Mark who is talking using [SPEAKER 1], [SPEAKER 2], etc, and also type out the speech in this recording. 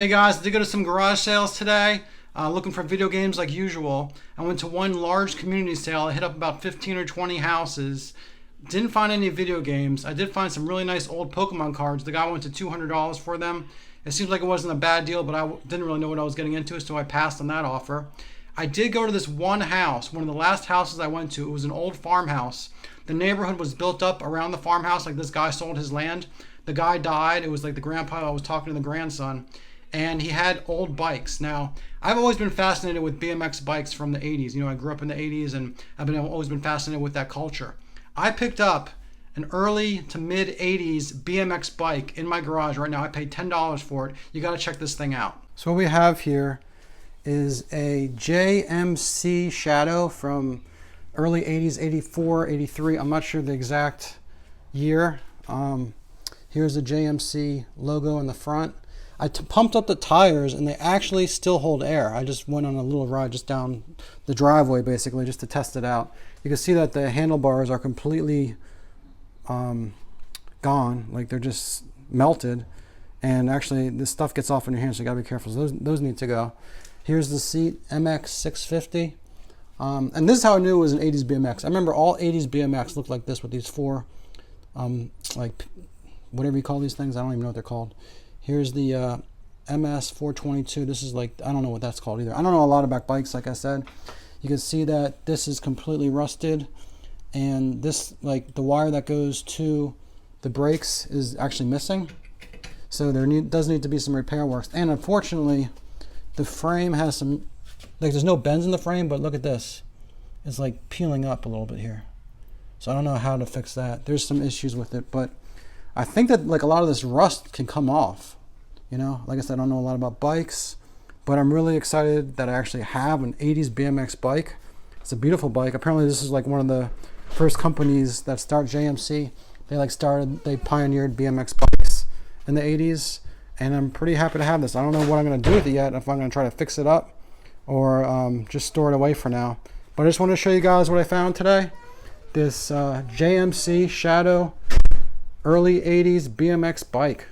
[SPEAKER 1] Hey guys, I did go to some garage sales today, looking for video games like usual. I went to one large community sale. I hit up about 15 or 20 houses. Didn't find any video games. I did find some really nice old Pokemon cards. The guy went to $200 for them. It seems like it wasn't a bad deal, but I didn't really know what I was getting into, so I passed on that offer. I did go to this one house, one of the last houses I went to. It was an old farmhouse. The neighborhood was built up around the farmhouse, like this guy sold his land. The guy died. It was like the grandpa. I was talking to the grandson. And he had old bikes. Now, I've always been fascinated with BMX bikes from the 80s. You know, I grew up in the 80s and always been fascinated with that culture. I picked up an early to mid 80s BMX bike in my garage right now. I paid $10 for it. You got to check this thing out. So what we have here is a JMC Shadow from early 80s, 84, 83. I'm not sure the exact year. Here's the JMC logo in the front. I pumped up the tires and they actually still hold air. I just went on a little ride just down the driveway basically just to test it out. You can see that the handlebars are completely gone, like they're just melted. And actually this stuff gets off in your hands, so you gotta be careful. So those need to go. Here's the seat, MX 650. And this is how I knew it was an 80s BMX. I remember all 80s BMX looked like this with these four, like whatever you call these things, I don't even know what they're called. Here's the MS 422. This is like, I don't know what that's called either. I don't know a lot about bikes, like I said. You can see that this is completely rusted. And this, like the wire that goes to the brakes is actually missing. So there does need to be some repair works. And unfortunately, the frame has some, like there's no bends in the frame, but look at this. It's like peeling up a little bit here. So I don't know how to fix that. There's some issues with it, but I think that like a lot of this rust can come off. You know, like I said, I don't know a lot about bikes, but I'm really excited that I actually have an 80s BMX bike. It's a beautiful bike. Apparently this is like one of the first companies that start JMC. They pioneered BMX bikes in the 80s, and I'm pretty happy to have this. I don't know what I'm going to do with it yet, if I'm going to try to fix it up or just store it away for now. But I just want to show you guys what I found today. This JMC Shadow early 80s BMX bike.